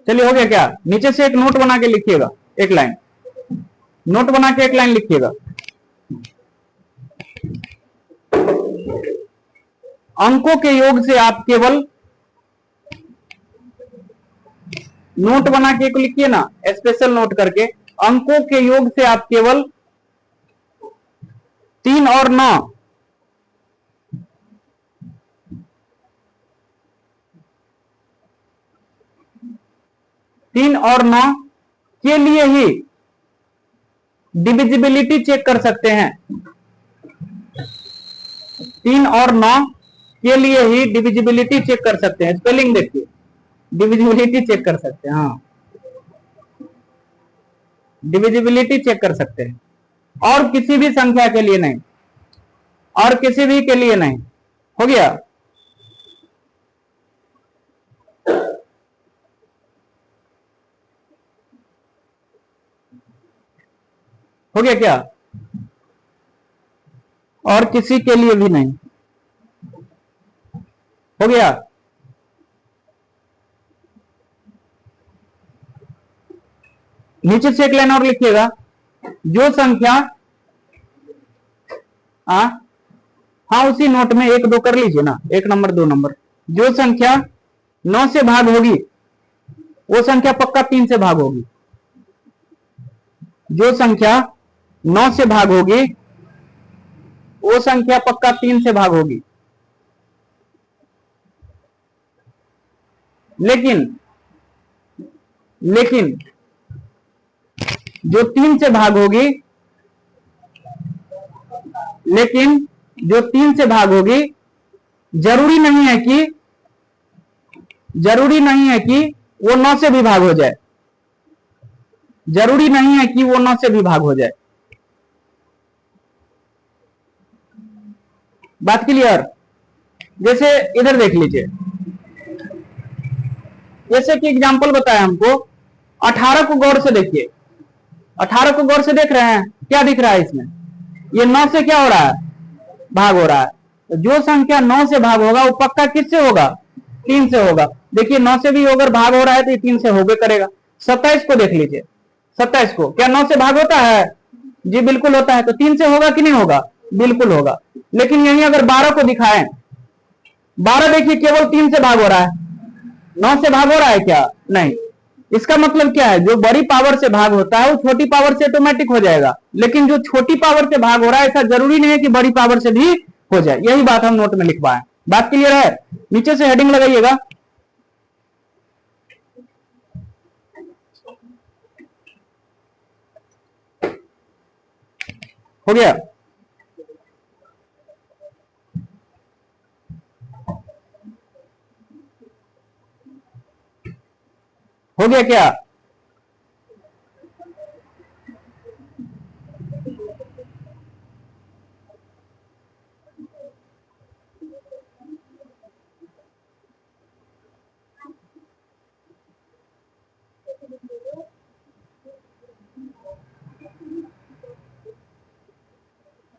चलिए हो गया क्या? नीचे से एक नोट बना के लिखिएगा, एक लाइन नोट बना के एक लाइन लिखिएगा। अंकों के योग से आप केवल, नोट बना के एक लिखिए ना, स्पेशल नोट करके, अंकों के योग से आप केवल 3 और 9, 3 और 9 के लिए ही डिविजिबिलिटी चेक कर सकते हैं। 3 और 9 के लिए ही डिविजिबिलिटी चेक कर सकते हैं। स्पेलिंग देखिए, डिविजिबिलिटी चेक कर सकते हैं। हाँ, डिविजिबिलिटी चेक कर सकते हैं, और किसी भी संख्या के लिए नहीं, और किसी भी के लिए नहीं। हो गया? हो गया क्या? और किसी के लिए भी नहीं। हो गया? नीचे से एक लाइन और लिखिएगा, जो संख्या, हाँ उसी नोट में 1 2 कर लीजिए ना, 1 नंबर 2 नंबर। जो संख्या 9 से भाग होगी वो संख्या पक्का 3 से भाग होगी। जो संख्या 9 से भाग होगी वो संख्या पक्का 3 से भाग होगी। लेकिन जो 3 से भाग होगी, लेकिन जो 3 से भाग होगी, जरूरी नहीं है कि वो 9 से भी भाग हो जाए। जरूरी नहीं है कि वो 9 से भी भाग हो जाए। बात क्लियर? जैसे इधर देख लीजिए, जैसे कि एग्जांपल बताया हमको, 18 को गौर से देखिए। 18 को गौर से देख रहे हैं, क्या दिख रहा है इसमें? ये 9 से क्या हो रहा है? भाग हो रहा है। तो जो संख्या 9 से भाग होगा वो पक्का किससे होगा? 3 से होगा। देखिए 9 से भी अगर भाग हो रहा है तो ये 3 से होगे करेगा। 27 को देख लीजिए, 27 को क्या 9 से भाग होता है? जी बिल्कुल होता है। तो 3 से होगा कि नहीं होगा? बिल्कुल होगा। लेकिन यही अगर 12 को दिखाएं, 12 देखिए केवल 3 से भाग हो रहा है, 9 से भाग हो रहा है क्या? नहीं। इसका मतलब क्या है? जो बड़ी पावर से भाग होता है वो छोटी पावर से ऑटोमेटिक हो जाएगा, लेकिन जो छोटी पावर से भाग हो रहा है ऐसा जरूरी नहीं है कि बड़ी पावर से भी हो जाए। यही बात हम नोट में लिखवाएं। बात क्लियर है? नीचे से हेडिंग लगाइएगा। हो गया? हो गया क्या?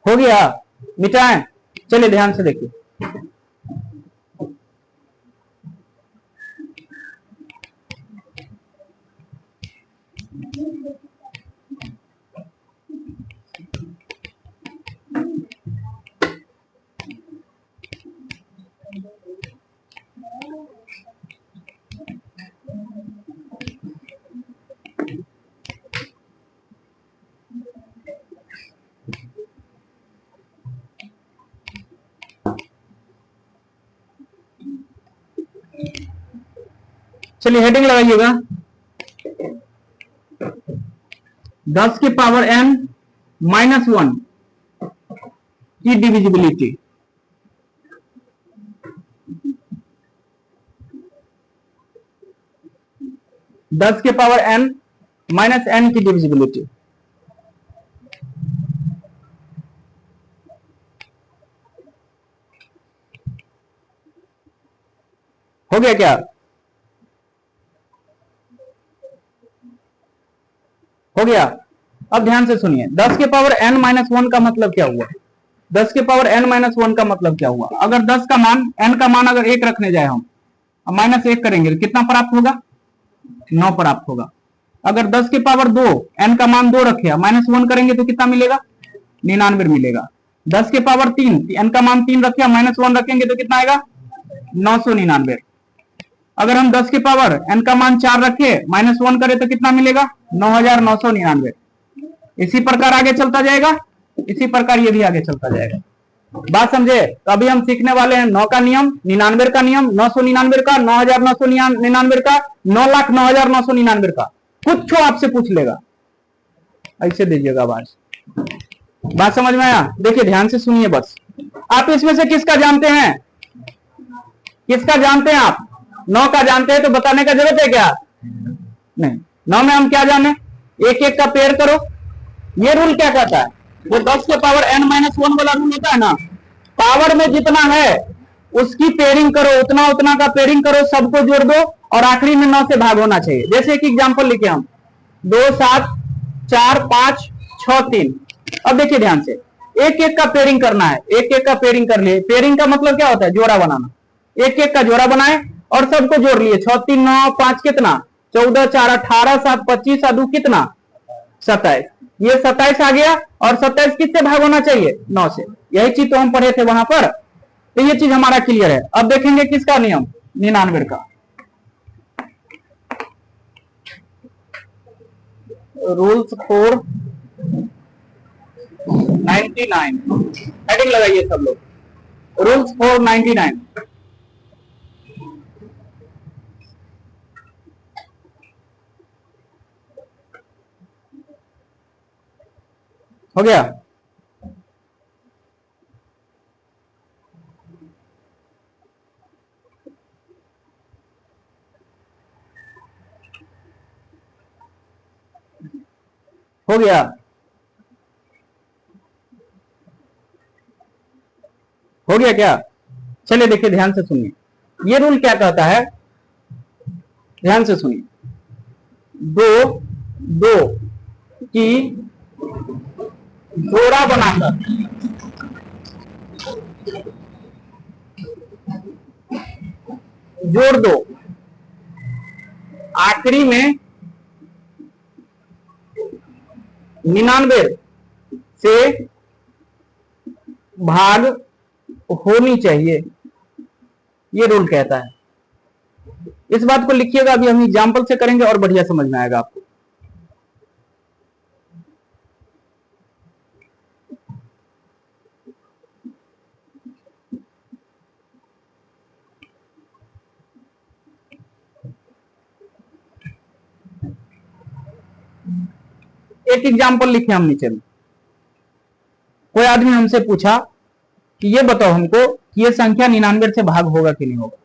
हो गया? मिटाएं? चलिए ध्यान से देखिए, चलिए हेडिंग लगाइएगा, 10 की पावर n -1 की डिविजिबिलिटी। 10 के पावर n -n की डिविजिबिलिटी। हो गया क्या? हो गया? अब ध्यान से सुनिए, 10 के पावर n -1 का मतलब क्या हुआ? 10 के पावर n -1 का मतलब क्या हुआ? अगर 10 का मान, n का मान अगर 1 रखने जाए हम, -1 करेंगे तो कितना प्राप्त होगा? 9 प्राप्त होगा। अगर 10 के पावर 2 n का मान 2 रखे -1 करेंगे तो कितना मिलेगा? 99 मिलेगा। 10 के पावर 3 n का मान 3 रखे -1 रखेंगे तो कितना आएगा? 999। अगर हम 10 के पावर n का मान 4 रखे -1 करें तो कितना मिलेगा? 9999। इसी प्रकार आगे चलता जाएगा, इसी प्रकार ये भी आगे चलता जाएगा। बात समझे? तो अभी हम सीखने वाले हैं 9 का नियम, 99 का नियम, 999 का, 9999 का, 9,09,999 का। कुछ आपसे पूछ लेगा, ऐसे दीजिएगा आवाज। बात समझ में आया? देखिए ध्यान से सुनिए बस। आप इसमें से किसका जानते हैं? किसका जानते हैं आप? 9 का जानते हैं तो बताने का जरूरत है क्या? नहीं। 9 में हम क्या जाने? एक एक का पेयर करो। ये रूल क्या कहता है? वो 10 के पावर n-1 वाला रूल होता है ना, पावर में जितना है उसकी पेयरिंग करो, उतना उतना का पेयरिंग करो, सबको जोड़ दो और आखिरी में 9 से भाग होना चाहिए। जैसे एक एग्जांपल लिखे हम 2 7 4 5 6 3। अब देखिए ध्यान से, एक एक का पेयरिंग करना है, एक एक का पेयरिंग कर लिए। पेयरिंग का मतलब क्या होता है? जोड़ा बनाना। एक एक का जोड़ा बनाए और सबको जोड़ लिए। 6 3 9 5 कितना? 14 4 18 7 25 2 कितना? 27। ये 27 आ गया और 27 किससे भाग होना चाहिए? 9 से। यही चीज तो हम पढ़े थे वहां पर, तो ये चीज हमारा क्लियर है। अब देखेंगे किसका नियम? 99 का। रूल्स फॉर 99, हेडिंग लगाइए सब लोग, रूल्स फॉर 99। हो गया? हो गया? हो गया क्या? चलिए देखिए ध्यान से सुनिए। ये रूल क्या कहता है? ध्यान से सुनिए। दो दो की जोड़ा बनाकर जोड़ दो, आखिरी में 99 से भाग होनी चाहिए, ये रूल कहता है। इस बात को लिखिएगा, अभी हम एग्जाम्पल से करेंगे और बढ़िया समझ में आएगा आपको। एक एग्जाम्पल लिखे हम नीचे में। कोई आदमी हमसे पूछा कि ये बताओ हमको कि ये संख्या 99 से भाग होगा कि नहीं होगा।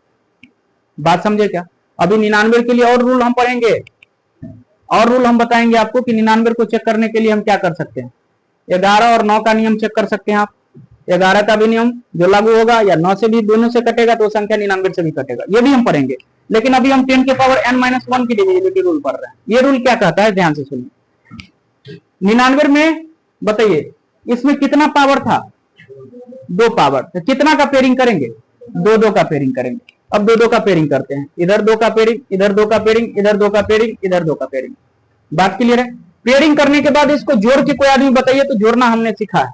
बात समझे क्या? अभी 99 के लिए और रूल हम पढ़ेंगे, और रूल हम बताएंगे आपको कि 99 को चेक करने के लिए हम क्या कर सकते हैं। 11 और 9 का नियम चेक कर सकते हैं आप। 11 का भी नियम जो लागू होगा, या 9 से भी, दोनों से कटेगा तो संख्या 99 से भी कटेगा, ये भी हम पढ़ेंगे। लेकिन अभी हम 10 के पावर n-1 की डिविजिबिलिटी रूल पढ़ रहे हैं। ये रूल क्या कहता है? ध्यान से सुनिए। 99 में बताइए इसमें कितना पावर था? 2 पावर। तो कितना का पेयरिंग करेंगे? 2 का पेयरिंग करेंगे। अब 2 का पेयरिंग करते हैं, इधर 2 का पेयरिंग, इधर 2 का पेयरिंग, इधर 2 का पेयरिंग, इधर 2 का पेयरिंग। बात क्लियर है? पेयरिंग करने के बाद इसको जोड़ के कोई आदमी बताइए तो जोड़ना हमने सीखा है,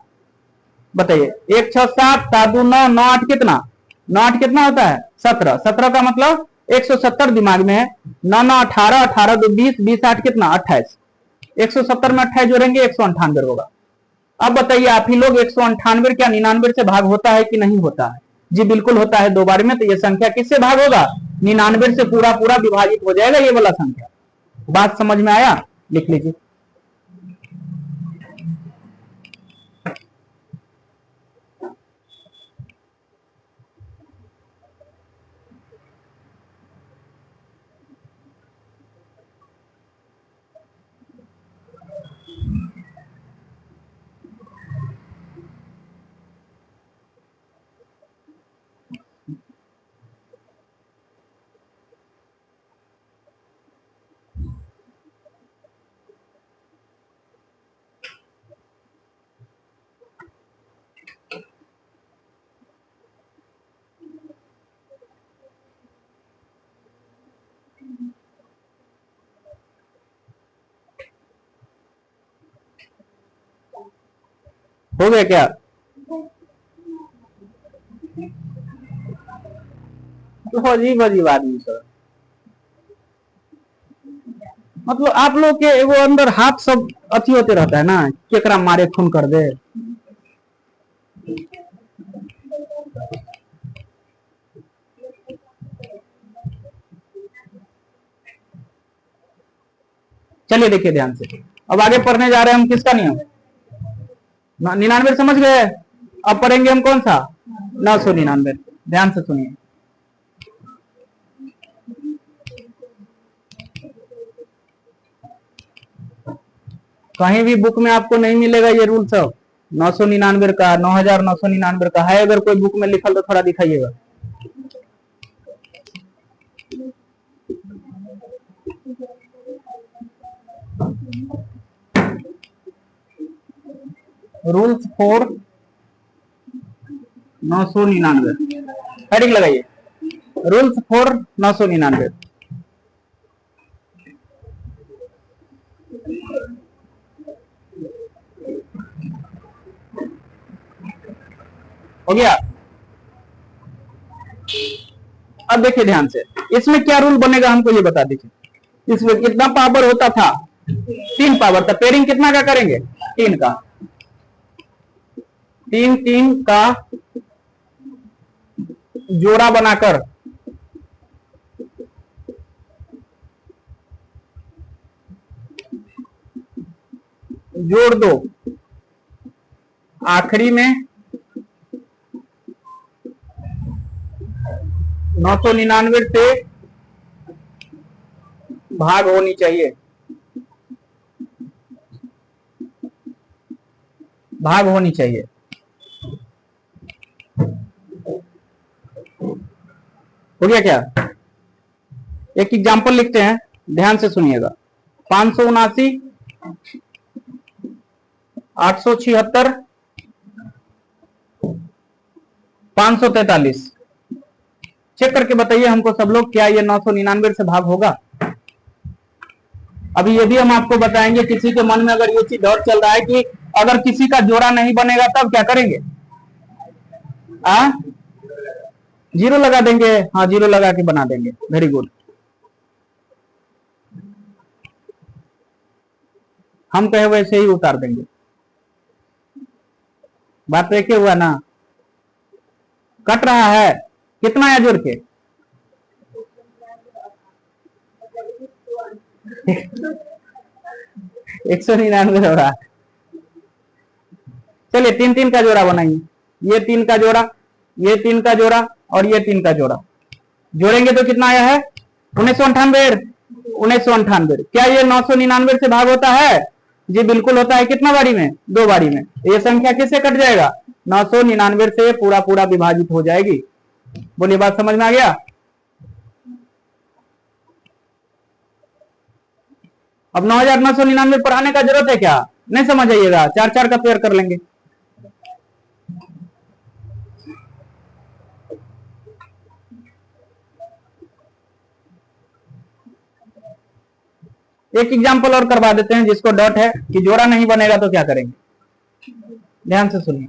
बताइए। 1 6 7 7 2 9 9 8 कितना? 9 8 कितना होता है? 17। 17 का मतलब 170 दिमाग में है। 9 9 18, 18 2 20, 20 8 कितना? 28। 170 में 28 जोड़ेंगे 198 होगा। अब बताइए आप ही लोग, 198 क्या 99 से भाग होता है कि नहीं होता है? जी बिल्कुल होता है, 2 बार में। तो ये संख्या किससे भाग होगा? 99 से पूरा पूरा विभाजित हो जाएगा ये वाला संख्या। बात समझ में आया? लिख लीजिए। हो गया क्या? तो अजीब अजीब आदमी सर, मतलब आप लोग के एगो अंदर हाथ सब अथी होते रहता है ना, केकरा मारे खून कर दे। चलिए देखिए ध्यान से, अब आगे पढ़ने जा रहे हैं हम किसका नियम, 99 समझ गए। अब पढ़ेंगे हम कौन सा, 999। ध्यान से सुनिए, कहीं भी बुक में आपको नहीं मिलेगा ये रूल सब। 999 का, 9999 का है, अगर कोई बुक में लिखल तो थोड़ा दिखाइएगा। रूल्स फॉर 999, हेडिंग लगाइए, रूल्स फॉर 999। हो गया? अब देखिए ध्यान से, इसमें क्या रूल बनेगा हमको ये बता दीजिए। इसमें कितना पावर होता था, 3 पावर था। पेयरिंग कितना का करेंगे, 3 का, 3 का जोड़ा बनाकर जोड़ दो, आखिरी में 999 से भाग होनी चाहिए, भाग होनी चाहिए। हो गया क्या? एक एग्जांपल लिखते हैं, ध्यान से सुनिएगा। 579, 876, 543। चेक करके बताइए हमको सब लोग, क्या ये 999 से भाग होगा? अभी ये भी हम आपको बताएंगे, किसी के मन में अगर ये चीज डर चल रहा है कि अगर किसी का जोड़ा नहीं बनेगा तब क्या करेंगे, जीरो लगा देंगे। हाँ, जीरो लगा के बना देंगे, वेरी गुड। हम कहे वैसे ही उतार देंगे, बात तो एक ही हुआ ना। कट रहा है, कितना है जोड़ के? 199 हो रहा। चलिए 3 का जोड़ा बनाएंगे, ये 3 का जोड़ा, ये 3 का जोड़ा और ये 3 का जोड़ा जोड़ेंगे तो कितना आया है, 1998। 1998 क्या ये 999 से भाग होता है? जी बिल्कुल होता है। कितना बारी में, 2 बारी में। ये संख्या किससे कट जाएगा, 999 से पूरा पूरा विभाजित हो जाएगी। बोलिए, बात समझ में आ गया? अब 9999 पढ़ाने का जरूरत है क्या, नहीं समझ आइएगा, 4 का पेयर कर लेंगे। एक एग्जांपल और करवा देते हैं, जिसको डॉट है कि जोड़ा नहीं बनेगा तो क्या करेंगे, ध्यान से सुनिए।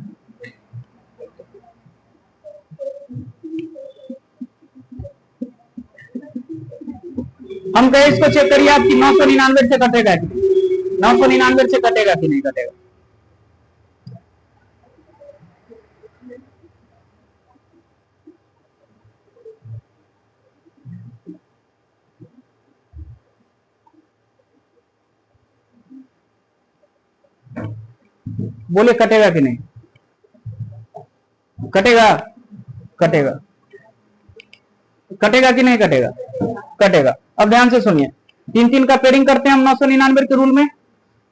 हम कहे इसको चेक करिए आपकी 999 से कटेगा कि 999 से कटेगा कि नहीं कटेगा। बोले कटेगा कि नहीं, कटेगा, कटेगा, कटेगा कि नहीं कटेगा, कटेगा। अब ध्यान से सुनिए, 3 का पेयरिंग करते हैं हम 999 के रूल में।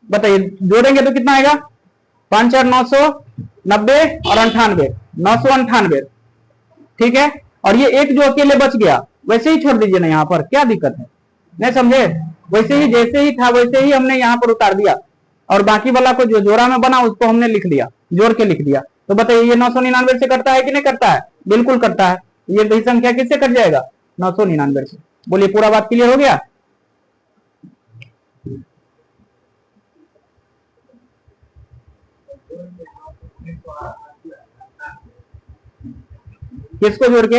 बताइए जोड़ेंगे तो कितना आएगा, 5 4 990 और 98, 998। ठीक है, और ये एक जो अकेले बच गया वैसे ही छोड़ दीजिए ना, यहाँ पर क्या दिक्कत है, नहीं समझे? वैसे ही जैसे ही था वैसे ही हमने यहाँ पर उतार दिया, और बाकी वाला को जो जोड़ा में बना उसको हमने लिख दिया, जोड़ के लिख दिया। तो बताइए ये 999 से कटता है कि नहीं कटता है, बिल्कुल कटता है। ये बड़ी संख्या किससे कट जाएगा, 999 से। बोलिए पूरा बात क्लियर हो गया? किसको जोड़ के?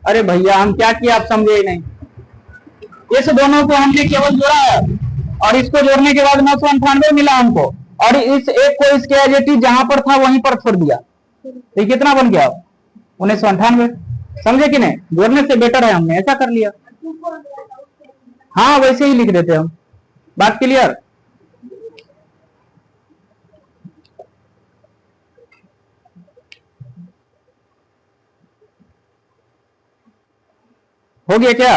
अरे भैया हम क्या किया आप समझे ही नहीं। इस दोनों को हमने केवल जोड़ा है और इसको जोड़ने के बाद 998 मिला हमको, और इस एक को इसके एजेटिव जहां पर था वहीं पर छोड़ दिया, तो कितना बन गया 1998। समझे कि नहीं? जोड़ने से बेटर है, हमने ऐसा कर लिया। हाँ वैसे ही लिख देते हम। बात क्लियर? हो गया क्या?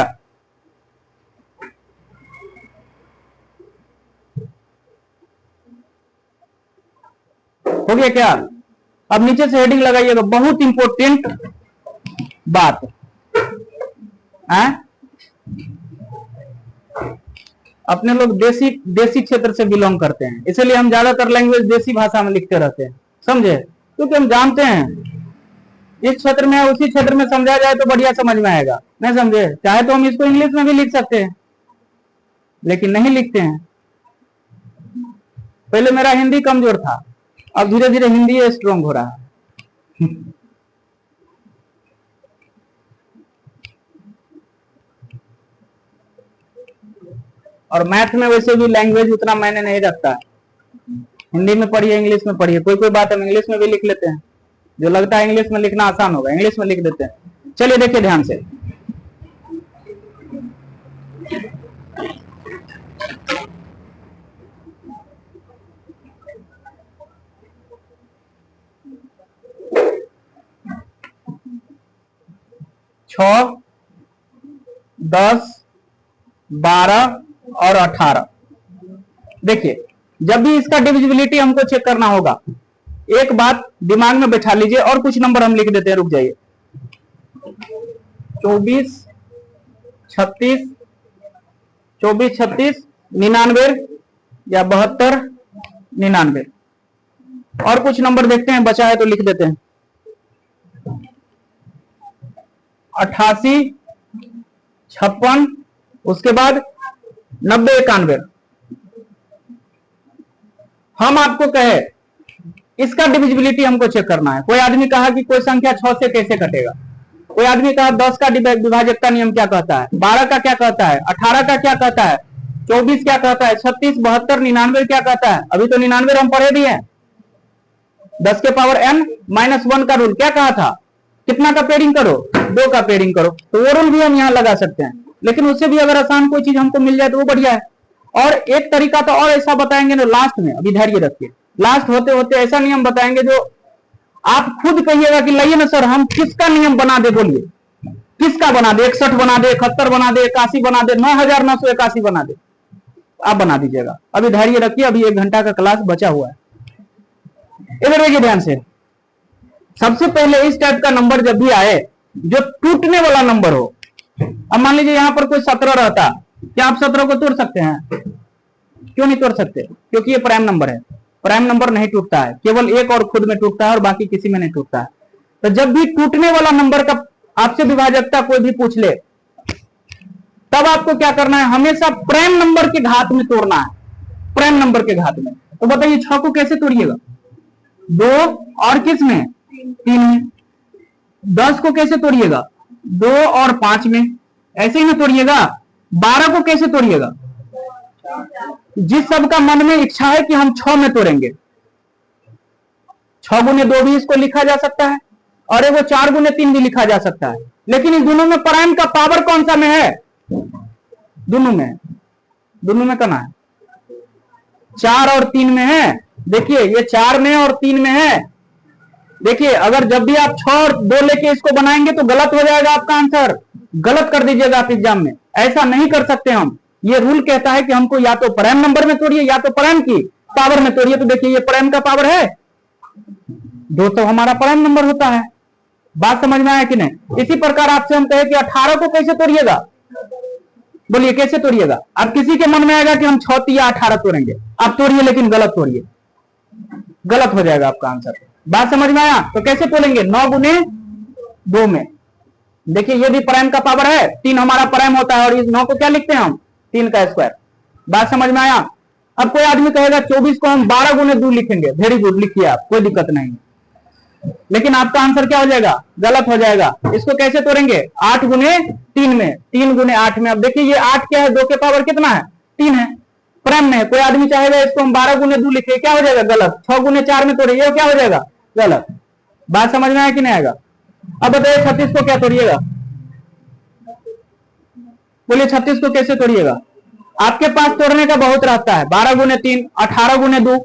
हो गया क्या? अब नीचे से हेडिंग लगाइएगा, बहुत इंपॉर्टेंट बात है। अपने लोग देसी क्षेत्र से बिलोंग करते हैं, इसलिए हम ज्यादातर लैंग्वेज देसी भाषा में लिखते रहते हैं, समझे? क्योंकि हम जानते हैं इस क्षेत्र में उसी क्षेत्र में समझा जाए तो बढ़िया समझ में आएगा। नहीं समझे? चाहे तो हम इसको इंग्लिश में भी लिख सकते हैं, लेकिन नहीं लिखते हैं। पहले मेरा हिंदी कमजोर था, अब धीरे धीरे हिंदी स्ट्रांग हो रहा है। और मैथ में वैसे भी लैंग्वेज उतना मायने नहीं रखता, हिंदी में पढ़िए इंग्लिश में पढ़िए, कोई कोई बात हम इंग्लिश में भी लिख लेते हैं, जो लगता है इंग्लिश में लिखना आसान होगा इंग्लिश में लिख देते हैं। चलिए देखिए ध्यान से, छ 10 12 और 18। देखिए जब भी इसका डिविजिबिलिटी हमको चेक करना होगा, एक बात दिमाग में बैठा लीजिए, और कुछ नंबर हम लिख देते हैं, रुक जाइए। 24 36 24 36 99 या 72 99, और कुछ नंबर देखते हैं, बचा है तो लिख देते हैं। 88 56, उसके बाद 90 91। हम आपको कहे इसका डिविजिबिलिटी हमको चेक करना है। कोई आदमी कहा कि कोई संख्या 6 से कैसे कटेगा, कोई आदमी कहा 10 का विभाजकता नियम क्या कहता है, 12 का क्या कहता है, 18 का क्या कहता है, 24 क्या कहता है, 36 72 99 क्या कहता है। अभी तो 99 हम पढ़े भी हैं। 10 के पावर n -1 का रूल क्या कहा था, कितना का पेयरिंग करो, 2 का पेयरिंग करो, तो वो रूल भी हम यहाँ लगा सकते हैं। लेकिन उससे भी अगर आसान कोई चीज हमको मिल जाए तो वो बढ़िया है। और एक तरीका तो और ऐसा बताएंगे ना लास्ट में, अभी धैर्य रखिए, लास्ट होते होते ऐसा नियम बताएंगे जो आप खुद कहिएगा कि लाइए ना सर हम किसका नियम बना दे, बोलिए किसका बना दे, 61 बना दे, 71 बना दे, 81 बना दे, 9981 बना दे, आप बना दीजिएगा। अभी धैर्य रखिए, अभी 1 घंटा का क्लास बचा हुआ है। इधर देखिए ध्यान से, सबसे पहले इस टाइप का नंबर जब भी आए जो टूटने वाला नंबर हो, अब मान लीजिए यहां पर कोई 17 रहता, क्या आप 17 को तोड़ सकते हैं? क्यों नहीं तोड़ सकते? क्योंकि ये प्राइम नंबर है, प्राइम नंबर नहीं टूटता है, केवल एक और खुद में टूटता है और बाकी किसी में नहीं टूटता है। तो जब भी टूटने वाला नंबर का आपसे विभाजकता कोई भी पूछ ले, तब आपको क्या करना है, हमेशा प्राइम नंबर के घात में तोड़ना है, प्राइम नंबर के घात में। तो बताइए 6 को कैसे तोड़िएगा? 2 और किस में? 3 में। 10 को कैसे तोड़िएगा? 2 और 5 में, ऐसे ही ना तोड़िएगा। 12 को कैसे तोड़िएगा? जिस सबका मन में इच्छा है कि हम 6 में तोड़ेंगे, 6 गुने 2 भी इसको लिखा जा सकता है, और वो 4 गुने 3 भी लिखा जा सकता है। लेकिन इन दोनों में प्राइम का पावर कौन सा में है? दोनों में, दोनों में कहाँ है? 4 और 3 में है। देखिए ये 4 में और 3 में है। देखिए अगर जब भी आप 6 और 2 लेके इसको बनाएंगे तो गलत हो जाएगा आपका आंसर, गलत कर दीजिएगा आप एग्जाम में। ऐसा नहीं कर सकते हम, ये रूल कहता है कि हमको या तो प्राइम नंबर में तोड़िए या तो प्राइम की पावर में तोड़िए। तो देखिए ये प्राइम का पावर है 2, तो हमारा प्राइम नंबर होता है। बात समझ में आया कि नहीं? इसी प्रकार आपसे हम कहे कि 18 को कैसे तोड़िएगा, बोलिए कैसे तोड़िएगा? अब किसी के मन में आएगा कि हम 6 या 18 तोड़ेंगे, आप तोड़िए लेकिन गलत तोड़िए, गलत हो जाएगा आपका आंसर। बात समझ में आया? तो कैसे तोड़ेंगे? 9 गुने 2 में। देखिए ये भी प्राइम का पावर है, 3 हमारा प्राइम होता है, और इस 9 को क्या लिखते हैं हम? 3 का स्क्वायर। बात समझ में आया? अब कोई आदमी कहेगा 24 को हम 12 गुने 2 लिखेंगे, वेरी गुड, लिखिए आप, कोई दिक्कत नहीं, लेकिन आपका आंसर क्या हो जाएगा, गलत हो जाएगा। इसको कैसे तोड़ेंगे, 8 गुने 3 में, 3 गुने 8 में। अब देखिए ये 8 क्या है, 2 के पावर कितना है, 3 है, प्राइम में है। कोई आदमी चाहेगा इसको हम 12 गुने 2 लिखे, क्या हो जाएगा, गलत। 6 गुने 4 में तोड़िए, क्या हो जाएगा, गलत। बात समझ में आया कि नहीं आएगा। अब बताइए 36 को क्या तोड़िएगा, बोलिए 36 को कैसे तोड़िएगा। आपके पास तोड़ने का बहुत रास्ता है, 12 गुने 3, 18 गुने 2,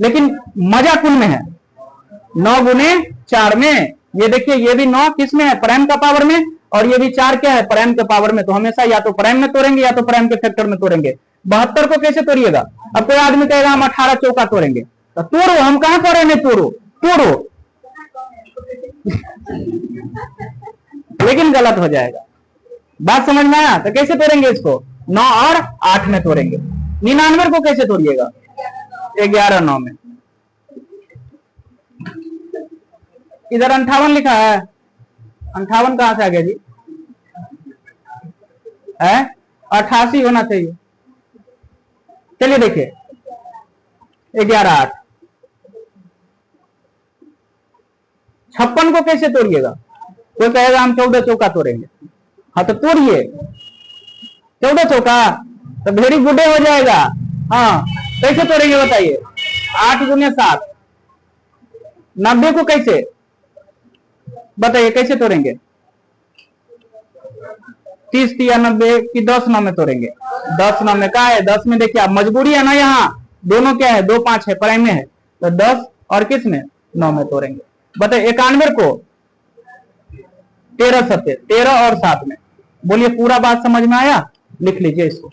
लेकिन मजा कुल में है 9 गुने 4 में। ये देखिए ये भी 9 किस में है, प्राइम का पावर में, और ये भी 4 क्या है, प्राइम के पावर में। तो हमेशा या तो प्राइम में तोड़ेंगे या तो प्राइम के फैक्टर में तोड़ेंगे। 72 को कैसे तोड़िएगा। अब कोई आदमी कहेगा हम 18 चौका तोड़ेंगे, तो तोड़ो, हम कहां कह रहे हैं तोड़ो, तोड़ो लेकिन गलत हो जाएगा। बात समझ में आया। तो कैसे तोड़ेंगे इसको, 9 और 8 में तोड़ेंगे। 99 को कैसे तोड़िएगा, 11 9 में। इधर 58 लिखा है, 58 कहां से आ गया जी, है 88 होना चाहिए। चलिए देखिए 11 8। 56 को कैसे तोड़िएगा, कोई कहेगा हम 14 चौका तोड़ेंगे, हाँ तो तोड़िए 14 चौका, तो वेरी गुड हो जाएगा। हाँ कैसे तोड़ेंगे बताइए, 8 गुने 7। 90 को कैसे बताइए, कैसे तोड़ेंगे, 30 या 90 की 10 9 में तोड़ेंगे। 10 9 में क्या है, 10 में देखिए आप मजबूरी है ना, यहाँ दोनों क्या है, 2 5 है, प्राइम में है, तो 10 और किस में 9 में तोड़ेंगे। बताइए 91 को 13 7, 13 और 7 में। बोलिए पूरा बात समझ में आया, लिख लीजिए इसको।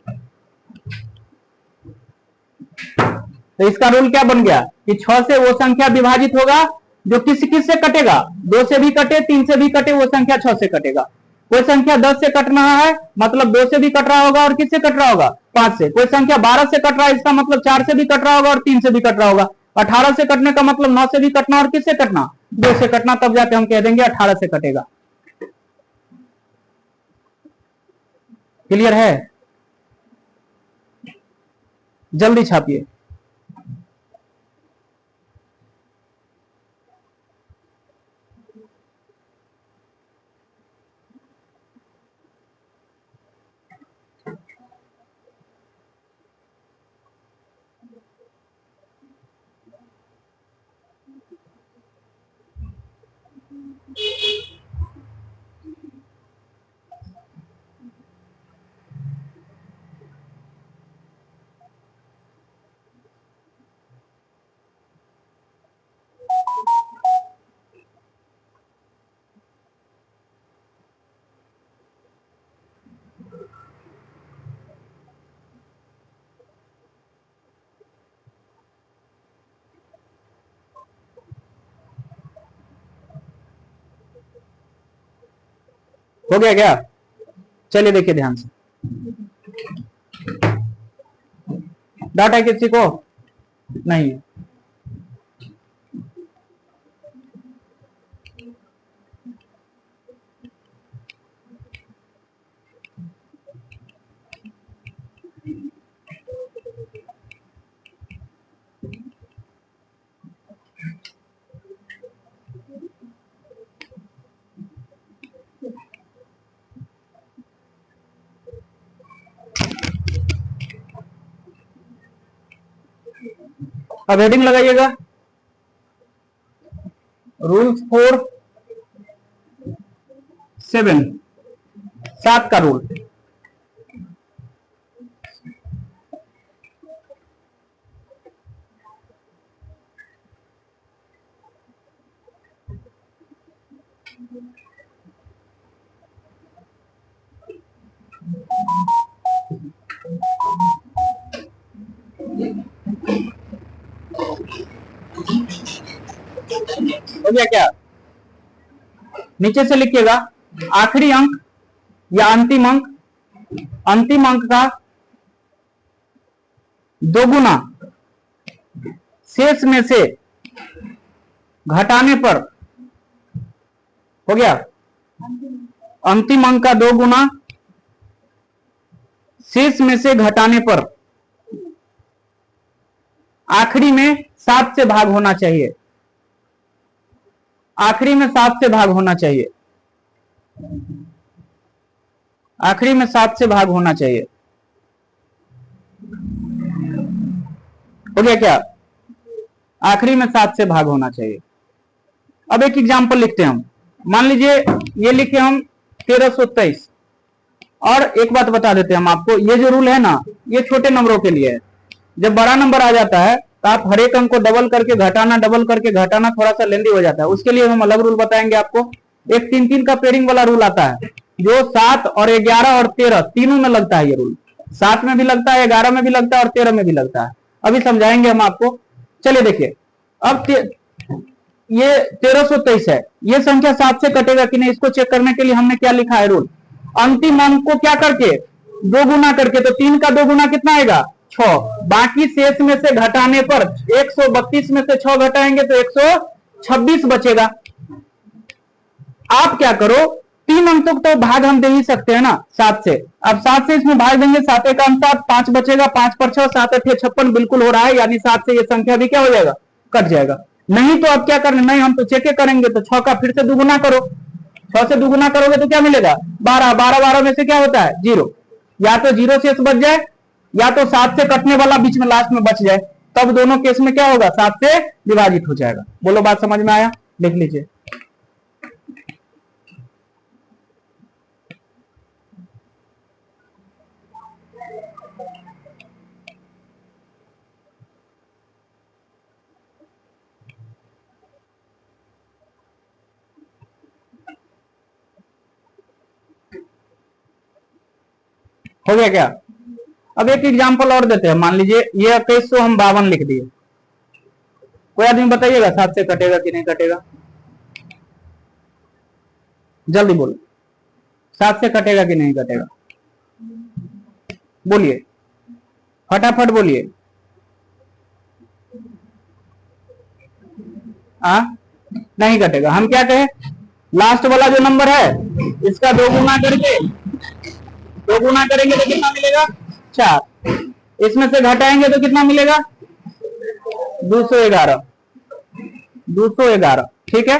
तो इसका रूल क्या बन गया कि 6 से वो संख्या विभाजित होगा जो किस से कटेगा, 2 से भी कटे, 3 से भी कटे, वो संख्या 6 से कटेगा। कोई संख्या 10 से कट रहा है, मतलब 2 से भी कट रहा होगा, और किससे कट रहा होगा, 5 से। कोई संख्या 12 से कट रहा है, इसका मतलब 4 से भी कट रहा होगा और 3 से भी कट रहा होगा। 18 से कटने का मतलब 9 से भी कटना और किससे कटना, 2 से कटना, तब जाके हम कह देंगे 18 से कटेगा। क्लियर है, जल्दी छापिए। हो गया क्या, चलिए देखिए ध्यान से। डाटा किसी को नहीं है, अब हेडिंग लगाइएगा, रूल्स फॉर 7, 7 का रूल। हो गया क्या, नीचे से लिखिएगा आखिरी अंक या अंतिम अंक का दोगुना शेष में से घटाने पर, हो गया, अंतिम अंक का 2 गुना शेष में से घटाने पर आखिरी में 7 से भाग होना चाहिए, आखिरी में 7 से भाग होना चाहिए, आखिरी में 7 से भाग होना चाहिए। हो गया क्या? आखिरी में 7 से भाग होना चाहिए। अब एक एग्जांपल लिखते हैं हम। मान लीजिए ये लिखे हम 1323। और एक बात बता देते हैं हम आपको, ये जो रूल है ना, ये छोटे नंबरों के लिए है। जब बड़ा नंबर आ जाता है तो आप हर एक अंक को डबल करके घटाना, डबल करके घटाना थोड़ा सा लेंदी हो जाता है। उसके लिए हम अलग रूल बताएंगे आपको। एक 3-3 का पेयरिंग वाला रूल आता है, जो 7 और 11 और 13 तीनों में लगता है। ये रूल 7 में भी लगता है, 11 में भी लगता है और 13 में भी लगता है। अभी समझाएंगे हम आपको। चलिए देखिए, अब ये 1323 है। ये संख्या 7 से कटेगा कि नहीं, इसको चेक करने के लिए हमने क्या लिखा है रूल। अंतिम अंक को क्या करके, 2 गुना करके। तो 3 का 2 गुना कितना आएगा? 6। बाकी शेष में से घटाने पर 132 में से 6 घटाएंगे तो 126 बचेगा। आप क्या करो, 3 अंकों तो भाग हम दे ही सकते हैं ना 7 से। अब 7 से इसमें भाग देंगे, 7 का अंक 7, 5 बचेगा, 5 पर 6, 7 8 56 बिल्कुल हो रहा है। यानी 7 से ये संख्या भी क्या हो जाएगा? कट जाएगा। नहीं तो अब क्या करना, नहीं हम तो चेक करेंगे। तो 6 का फिर से दुगुना करो, 6 से दुगुना करोगे तो क्या मिलेगा? 12। 12 12 में से क्या होता है? 0। या तो 0 शेष बच जाए, या तो 7 से कटने वाला बीच में लास्ट में बच जाए। तब दोनों केस में क्या होगा? 7 से विभाजित हो जाएगा। बोलो, बात समझ में आया? लिख लीजिए। हो गया क्या? अब एक एग्जांपल और देते हैं। मान लीजिए ये 2152 लिख दिए। कोई आदमी बताइएगा 7 से कटेगा कि नहीं कटेगा? जल्दी बोलो, 7 से कटेगा कि नहीं कटेगा? बोलिए, फटाफट बोलिए। नहीं कटेगा। हम क्या कहें, लास्ट वाला जो नंबर है इसका 2 गुना करके, 2 गुना करेंगे तो कितना मिलेगा? 4। इसमें से घटाएंगे तो कितना मिलेगा? 211। 211, ठीक है।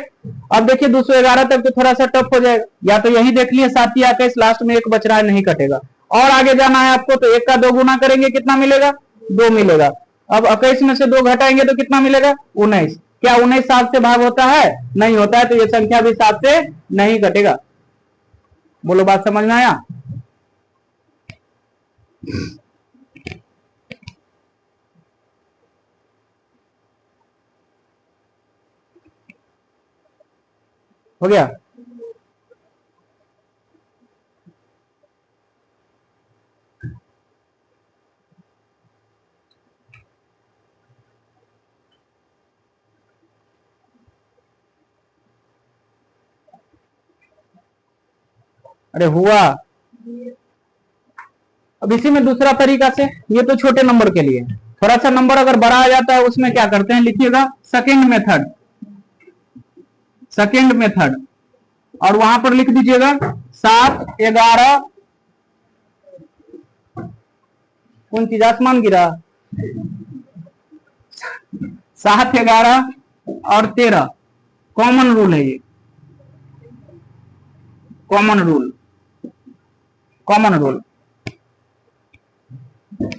अब देखिए 211 तक तो थोड़ा सा टफ हो जाएगा। या तो यही देख लिए 7 या 21, लास्ट में 1 बच रहा है, नहीं कटेगा। और आगे जाना है आपको, तो 1 का 2 गुना करेंगे कितना मिलेगा? 2 मिलेगा। अब 21 में से 2 घटाएंगे तो कितना मिलेगा? 19। क्या 19 7 से भाग होता है? नहीं होता है। तो ये संख्या भी 7 से नहीं कटेगा। बोलो, बात समझ में आया? हो गया? अरे हुआ। अब इसी में दूसरा तरीका से, ये तो छोटे नंबर के लिए। थोड़ा सा नंबर अगर बड़ा आ जाता है उसमें क्या करते हैं, लिखिएगा सेकेंड मेथड। सेकेंड मेथड, और वहां पर लिख दीजिएगा 7 11। कौन चीज आसमान गिरा? 7 11 और 13 कॉमन रूल है। ये कॉमन रूल, कॉमन रूल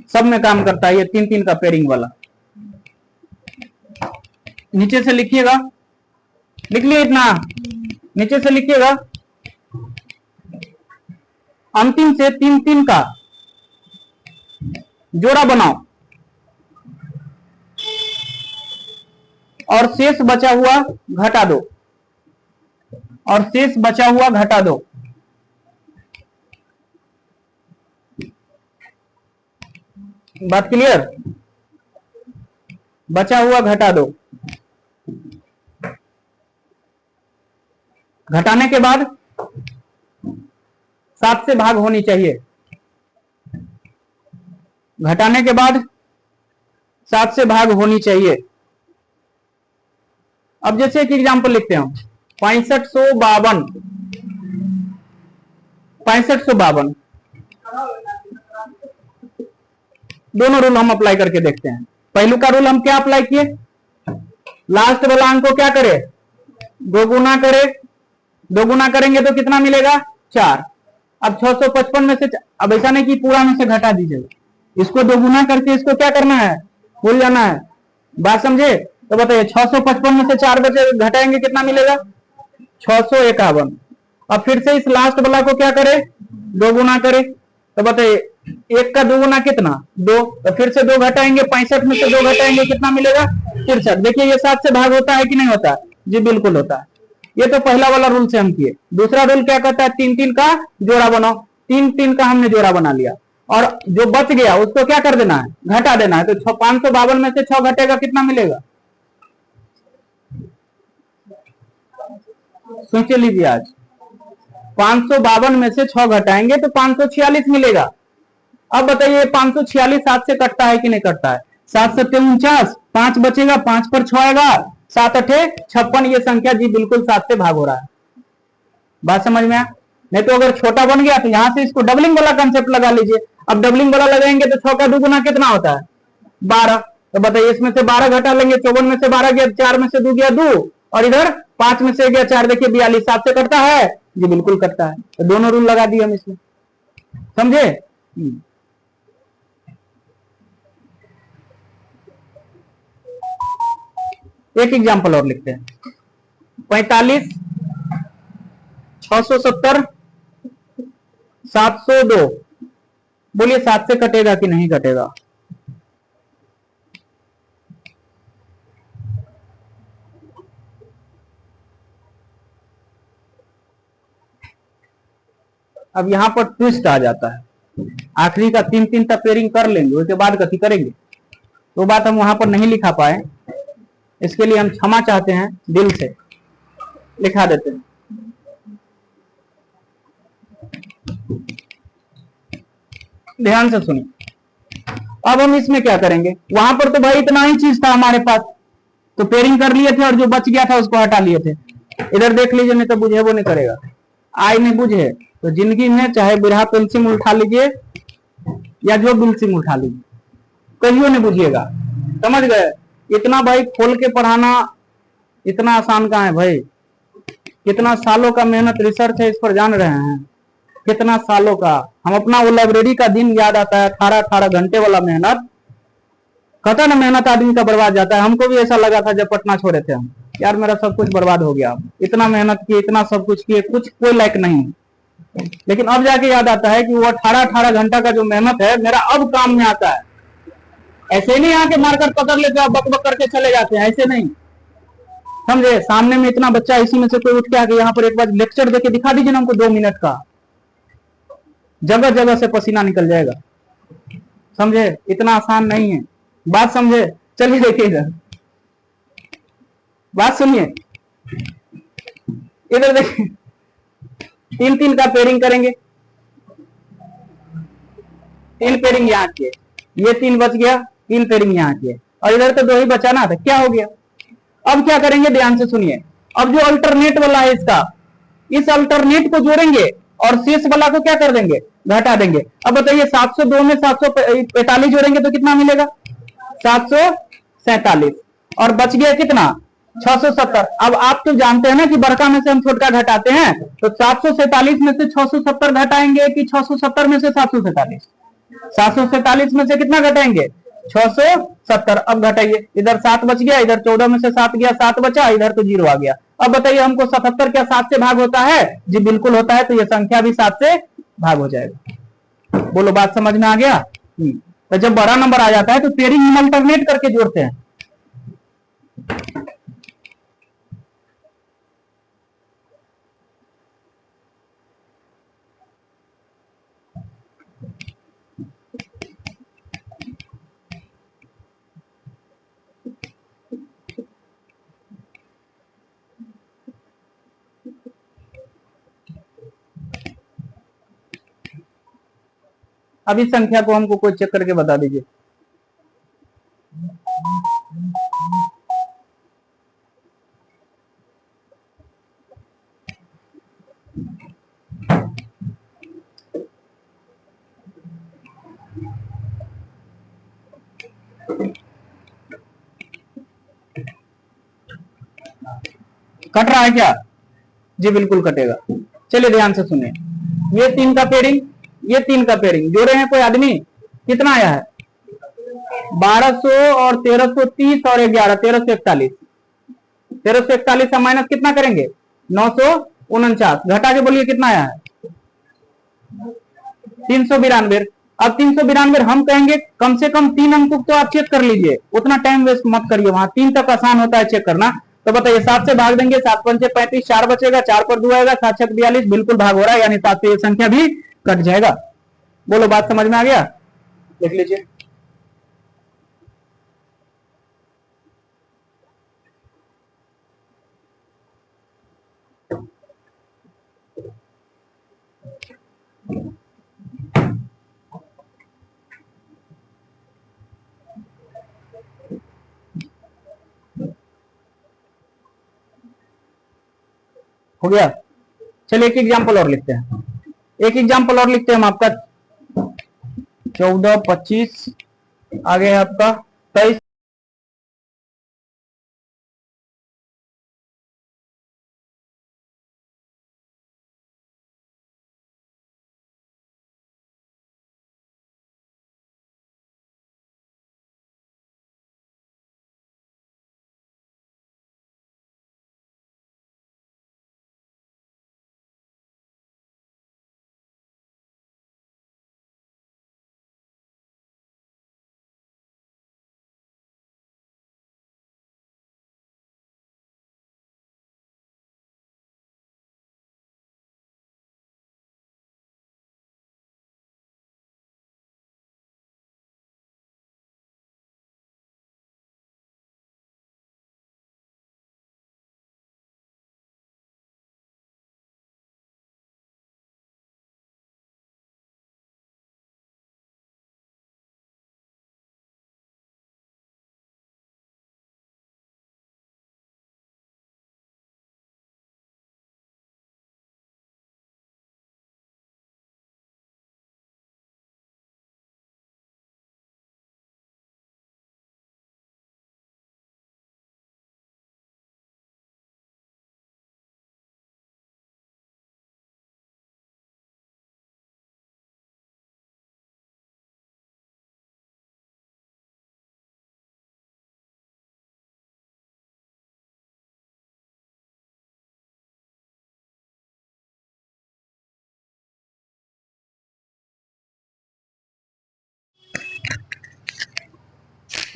सब में काम करता है। ये 3-3 का पेयरिंग वाला। नीचे से लिखिएगा, लिख लिया इतना? नीचे से लिखिएगा अंतिम से 3-3 का जोड़ा बनाओ और शेष बचा हुआ घटा दो, और शेष बचा हुआ घटा दो। बात क्लियर? बचा हुआ घटा दो। घटाने के बाद 7 से भाग होनी चाहिए। घटाने के बाद 7 से भाग होनी चाहिए। अब जैसे एक एग्जांपल लिखते हैं, 6552। 6552 दोनों रूल हम अप्लाई करके देखते हैं। पहलू का रूल हम क्या अप्लाई किए, लास्ट वाला अंक को क्या करे, दो गुना करे, दो गुना करेंगे तो कितना मिलेगा 4। अब 655 में से, अब ऐसा नहीं कि पूरा में से घटा दीजिए, इसको दो गुना करके इसको क्या करना है, भूल जाना है। बात समझे? तो बताइए 655 में से 4 बचे घटाएंगे कितना मिलेगा 651। अब फिर से इस लास्ट वाला को क्या करे, दो गुना करे, तो बताइए एक का दो गुना कितना 2, तो फिर से 2 घटाएंगे, 65 में से 2 घटाएंगे कितना मिलेगा 63। देखिए ये 7 से भाग होता है कि नहीं होता, जी बिल्कुल होता है। ये तो पहला वाला रूल से हम किए। दूसरा रूल क्या कहता है, 3 3 का जोड़ा बनाओ, 3 3 का हमने जोड़ा बना लिया, और जो बच गया उसको क्या कर देना है, घटा देना है। तो 552 में से 6 घटेगा कितना मिलेगा, सोच लीजिए। आज 552 में से 6 घटाएंगे तो 546 मिलेगा। अब बताइए 546 7 से कटता है कि नहीं कटता है, 7 7 49, 5 बचेगा, 5 पर 6 आएगा, 7 8 56। ये संख्या जी बिल्कुल 7 से भाग हो रहा है। बात समझ में आया? नहीं तो अगर छोटा बन गया तो यहां से इसको डबलिंग वाला कंसेप्ट लगा लीजिए। अब डबलिंग वाला लगाएंगे तो 6 का 2 गुना कितना होता है 12। तो बताइए इसमें से 12 घटा लेंगे, 54 में से 12 गया, 4 में से 2 गया 2, और इधर 5 में से गया 4, देखिए 42। 7 से कटता है जी बिल्कुल कटता है। तो दोनों रूल लगा दिए हम इसमें, समझे? एक एग्जाम्पल और लिखते हैं, 45 670 702। बोलिए 7 से कटेगा कि नहीं कटेगा, अब यहां पर ट्विस्ट आ जाता है। आखिरी का 3 3 तक पेयरिंग कर लेंगे, उसके बाद कथी करेंगे, तो बात हम वहां पर नहीं लिखा पाए, इसके लिए हम क्षमा चाहते हैं, दिल से लिखा देते हैं। ध्यान से सुनिए, अब हम इसमें क्या करेंगे, वहां पर तो भाई इतना ही चीज था हमारे पास, तो पेयरिंग कर लिए थे और जो बच गया था उसको हटा लिए थे। इधर देख लीजिए, नहीं तो बुझे वो नहीं करेगा। आय नहीं बुझे तो जिंदगी में चाहे बुढ़ा पेंसिल उठा लीजिए या जो पेंसिल उठा लीजिए, कहियो नहीं बुझिएगा। समझ गए? इतना भाई खोल के पढ़ाना इतना आसान कहाँ है भाई, कितना सालों का मेहनत रिसर्च है इस पर, जान रहे हैं कितना सालों का। हम अपना वो लाइब्रेरी का दिन याद आता है, 18 घंटे वाला मेहनत, कहता ना मेहनत आदमी का बर्बाद जाता है। हमको भी ऐसा लगा था जब पटना छोड़े थे हम, यार मेरा सब कुछ बर्बाद हो गया, इतना मेहनत किए, इतना सब कुछ किए, कुछ कोई लायक नहीं। लेकिन अब जाके याद आता है कि वो 18 घंटा का जो मेहनत है मेरा अब काम में आता है। ऐसे नहीं आके मारकर पकड़ लेते हैं बक बक करके चले जाते हैं, ऐसे नहीं। समझे? सामने में इतना बच्चा, इसी में से कोई उठ के आके यहाँ पर एक बार लेक्चर देके दिखा दीजिए ना हमको 2 मिनट का, जगह जगह से पसीना निकल जाएगा। समझे? इतना आसान नहीं है। बात समझे? चलिए देखिए इधर, बात सुनिए, इधर देखिए, 3 3 का पेयरिंग करेंगे, 3 पेयरिंग यहाँ किए, ये 3 बच गया, 3 पेयरिंग यहाँ किए, और इधर तो 2 ही बचा ना, तो क्या हो गया। अब क्या करेंगे, ध्यान से सुनिए। अब जो अल्टरनेट वाला है इसका, इस अल्टरनेट को जोड़ेंगे और शेष वाला को क्या कर देंगे, घटा देंगे। अब बताइए 702 में 745 जोड़ेंगे तो कितना मिलेगा 747, और बच गया कितना 670। अब आप तो जानते हैं ना कि बड़का में से हम छोटका घटाते हैं, तो 747 में से 670 घटाएंगे कि 670 में से 747, 747 में से कितना घटाएंगे 670। अब घटाइए, इधर 7 बच गया, इधर 14 में से 7 गया, 7 बचा, इधर तो 0 आ गया। अब बताइए हमको 77 क्या 7 से भाग होता है, जी बिल्कुल होता है। तो ये संख्या भी 7 से भाग हो जाएगा। बोलो बात समझ में आ गया? तो जब बड़ा नंबर आ जाता है तो पेयरिंग हम अल्टरनेट करके जोड़ते हैं। अब इस संख्या को हमको कोई चेक करके बता दीजिए। कट रहा है क्या? जी बिल्कुल कटेगा। चलिए ध्यान से सुनिए, ये 3 का पेयरिंग, ये 3 का पेयरिंग जोड़े हैं कोई आदमी, कितना आया है? 1200 और 1330 और 11, 1341। 1341 का माइनस कितना करेंगे? 949। घटा के बोलिए कितना आया है? 392। अब 392 हम कहेंगे कम से कम 3 अंक तो आप चेक कर लीजिए, उतना टाइम वेस्ट मत करिए, वहां 3 तक आसान होता है चेक करना। तो बताइए 7 से भाग देंगे, 7 पंचे 35, 4 बचेगा, 4 पर 2 आएगा, 7 छक 42, बिल्कुल भाग हो रहा है, यानी 7 से ये संख्या भी कट जाएगा। बोलो बात समझ में आ गया? देख लीजिए। हो गया? चलिए एक एग्जाम्पल और लिखते हैं, एक एग्जाम्पल और लिखते हैं हम आपका 14, 25 आगे है आपका 23।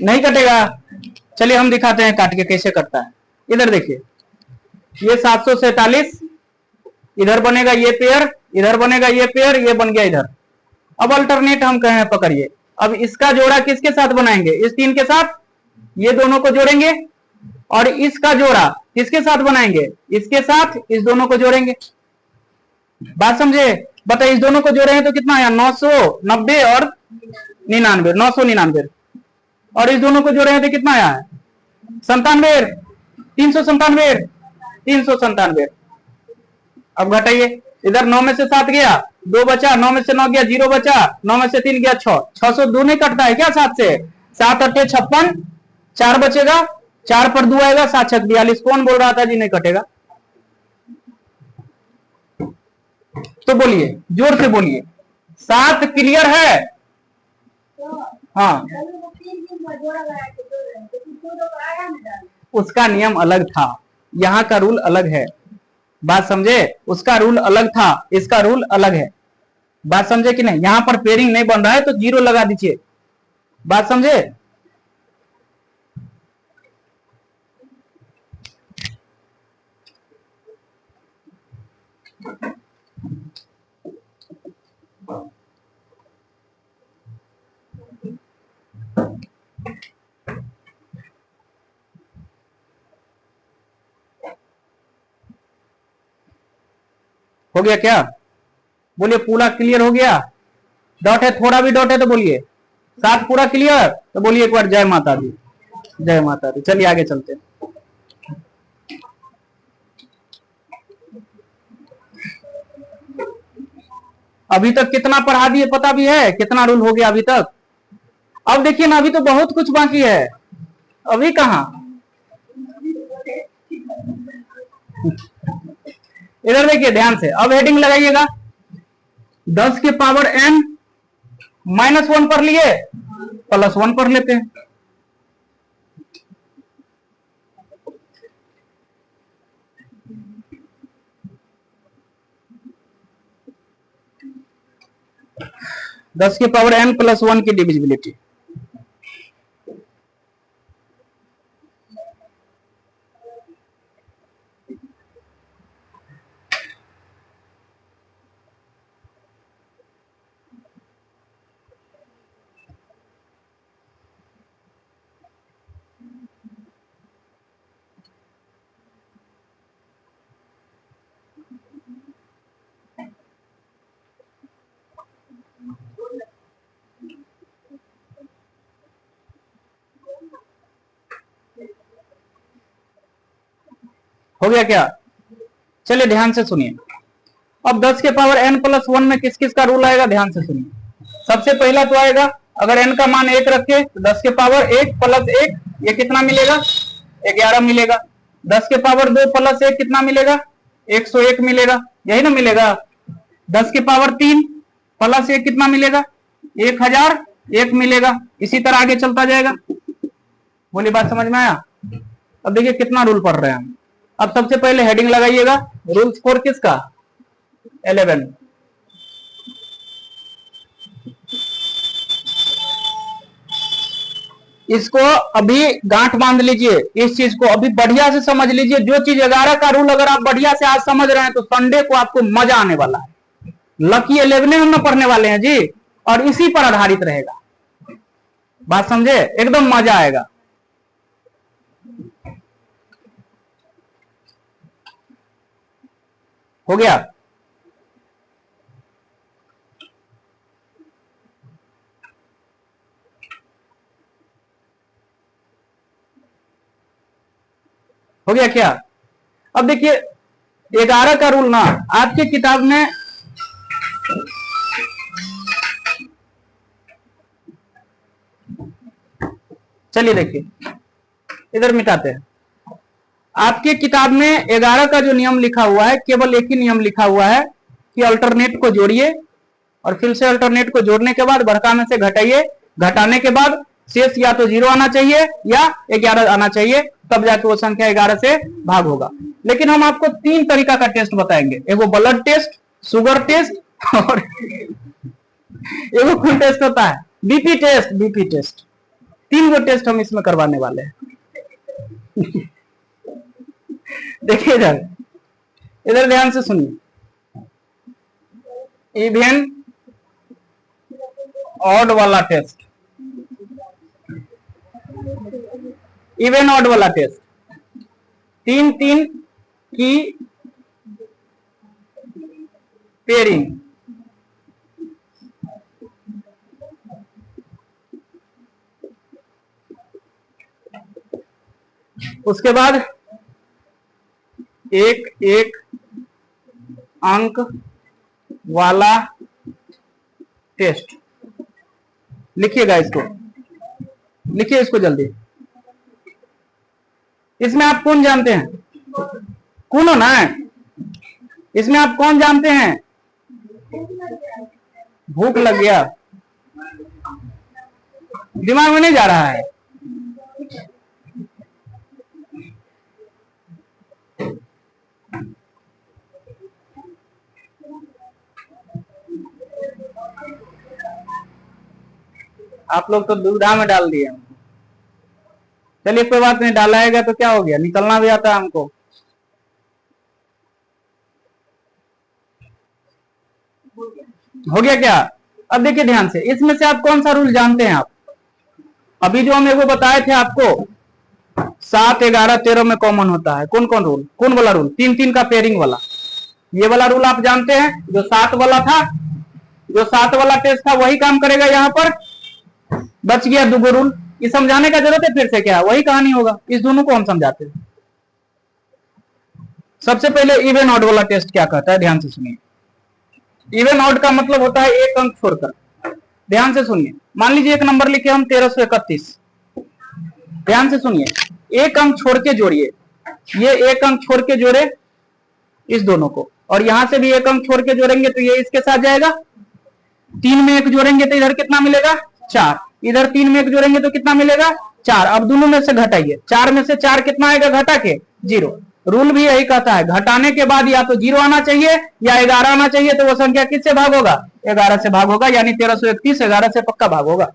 नहीं कटेगा। चलिए हम दिखाते हैं काट के कैसे कटता है। इधर देखिए, ये 747, इधर बनेगा ये पेयर, इधर बनेगा ये पेयर, ये बन गया इधर। अब अल्टरनेट हम कहे हैं पकड़िए, अब इसका जोड़ा किसके साथ बनाएंगे? इस 3 के साथ, ये दोनों को जोड़ेंगे, और इसका जोड़ा किसके साथ बनाएंगे? इसके साथ, इस दोनों को जोड़ेंगे। बात समझे? बताइए इस दोनों को जोड़ेंगे तो कितना आया? 990 और 99, 999। और इस दोनों को जोड़ेंगे तो कितना आया है? 97, 397, 397। अब घटाइए, इधर 9 में से 7 गया, 2 बचा, 9 में से 9 गया, 0 बचा, 9 में से 3 गया, 6। 602 नहीं कटता है क्या 7 से? 7 अट्ठे 56, 4 बचेगा, 4 पर 2 आएगा, 7 छक 42। कौन बोल रहा था जी नहीं कटेगा? तो बोलिए, जोर से बोलिए, 7 क्लियर है? हाँ, उसका नियम अलग था, यहाँ का रूल अलग है। बात समझे? उसका रूल अलग था, इसका रूल अलग है। बात समझे कि नहीं? यहां पर पेयरिंग नहीं बन रहा है तो 0 लगा दीजिए। बात समझे? हो गया क्या? बोलिए पूरा क्लियर हो गया? डॉट है, थोड़ा भी डॉट है तो बोलिए। 7 पूरा क्लियर तो बोलिए एक बार जय माता दी, जय माता दी। चलिए आगे चलते हैं। अभी तक कितना पढ़ा दिए पता भी है? कितना रूल हो गया अभी तक? अब देखिए ना, अभी तो बहुत कुछ बाकी है। अभी कहां? इधर देखिए ध्यान से, अब हेडिंग लगाइएगा। 10 के पावर n -1 पर लिए, +1 पर लेते हैं। दस के पावर n +1 की डिविजिबिलिटी। हो गया क्या? चलिए ध्यान से सुनिए। अब 10 के पावर n +1 में किस किस का रूल आएगा, ध्यान से सुनिए। सबसे पहला तो आएगा, अगर n का मान 1 रखे तो 10 के पावर 1 + 1 ये कितना मिलेगा, 11 मिलेगा। 10 के पावर 2 + 1 कितना मिलेगा, 101 मिलेगा, यही ना मिलेगा। 10 के पावर 3 + 1 कितना मिलेगा, 1001 मिलेगा। इसी तरह आगे चलता जाएगा। बोली बात समझ में आया? अब देखिए कितना रूल पढ़ रहे हैं हम। अब सबसे पहले हेडिंग लगाइएगा, रूल स्कोर किसका, 11। इसको अभी गांठ बांध लीजिए, इस चीज को अभी बढ़िया से समझ लीजिए। जो चीज 11 का रूल अगर आप बढ़िया से आज समझ रहे हैं तो संडे को आपको मजा आने वाला है। लकी 11 हम पढ़ने वाले हैं जी, और इसी पर आधारित रहेगा। बात समझे? एकदम मजा आएगा। हो गया? हो गया क्या? अब देखिए 11 का रूल ना आपके किताब में चलिए देखिए इधर मिटाते हैं। आपके किताब में 11 का जो नियम लिखा हुआ है, केवल एक ही नियम लिखा हुआ है कि अल्टरनेट को जोड़िए और फिर से अल्टरनेट को जोड़ने के बाद बढ़का में से घटाइए, घटाने के बाद शेष या तो 0 आना चाहिए या 11 आना चाहिए, तब जाके वो संख्या 11 से भाग होगा। लेकिन हम आपको 3 तरीका का टेस्ट बताएंगे, एगो ब्लड टेस्ट, शुगर टेस्ट और एगो खून टेस्ट होता है, बीपी टेस्ट। बीपी टेस्ट 3 गो टेस्ट हम इसमें करवाने वाले हैं। देखिए इधर इधर ध्यान से सुनिए। इवन ऑड वाला टेस्ट, इवन ऑड वाला टेस्ट, 3 की पेयरिंग, उसके बाद एक अंक वाला टेस्ट। लिखिएगा इसको, लिखिए इसको जल्दी। इसमें आप कौन जानते हैं, कौन हो ना, इसमें आप कौन जानते हैं? भूख लग गया, दिमाग में नहीं जा रहा है। आप लोग तो दुविधा में डाल दिए। चलिए कोई बात नहीं, डालाएगा तो क्या हो गया, निकलना भी आता है हमको। हो गया क्या? अब देखिए ध्यान से, इसमें से आप कौन सा रूल जानते हैं? आप अभी जो हम एगो बताए थे आपको 7, 11, 13 में कॉमन होता है। कौन कौन रूल, कौन वाला रूल? 3 का पेयरिंग वाला। ये वाला रूल आप जानते हैं, जो 7 वाला था, जो 7 वाला टेस्ट था वही काम करेगा यहाँ पर। बच गया 2 रूल, ये समझाने का जरूरत है फिर से? क्या वही कहानी होगा, इस दोनों को हम समझाते हैं। सबसे पहले इवन ऑड वाला टेस्ट क्या कहता है, ध्यान से सुनिए। इवन ऑड का मतलब होता है एक अंक छोड़कर। ध्यान से सुनिए, मान लीजिए एक नंबर लिखे हम 1331। ध्यान से सुनिए, एक अंक छोड़ के जोड़िए, ये एक अंक छोड़ के जोड़े इस दोनों को, और यहां से भी एक अंक छोड़ के जोड़ेंगे तो ये इसके साथ जाएगा। 3 में 1 जोड़ेंगे तो इधर कितना मिलेगा 4, इधर 3 में 1 जोड़ेंगे तो कितना मिलेगा 4। अब दोनों में से घटाइए, 4 में से 4 कितना आएगा घटा के 0। रूल भी यही कहता है, घटाने के बाद या तो 0 आना चाहिए या 11 आना चाहिए, तो वो संख्या किससे भाग होगा 11 से भाग होगा, यानी 1331 11 से पक्का भाग होगा।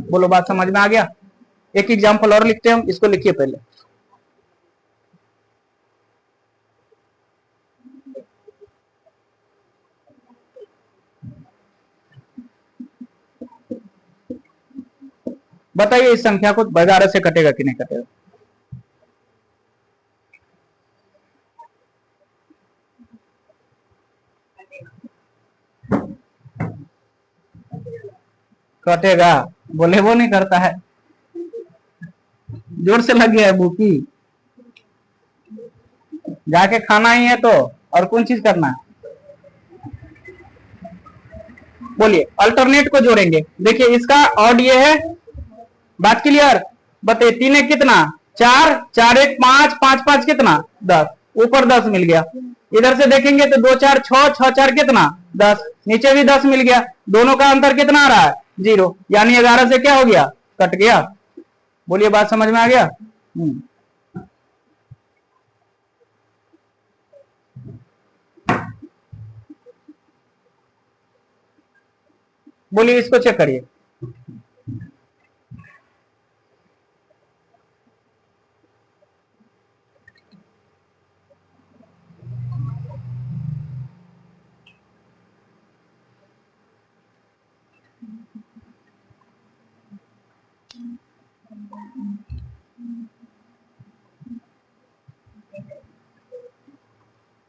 बोलो बात समझ में आ गया। एक एग्जाम्पल और लिखते हैं हम, इसको लिखिए पहले। बताइए इस संख्या को 11 से कटेगा कि नहीं कटेगा। कटेगा, बोले वो नहीं करता है, जोर से लग गया है भूखी, जाके खाना ही है तो, और कौन चीज करना है। बोलिए अल्टरनेट को जोड़ेंगे। देखिए इसका ऑड ये है, बात क्लियर। बताइए 3 एक कितना 4, 4 एक 5, 5 5 कितना 10, ऊपर 10 मिल गया। इधर से देखेंगे तो 2 4 6, 6 4 कितना 10, नीचे भी 10 मिल गया। दोनों का अंतर कितना आ रहा है 0, यानी 11 से क्या हो गया कट गया। बोलिए बात समझ में आ गया। बोलिए इसको चेक करिए।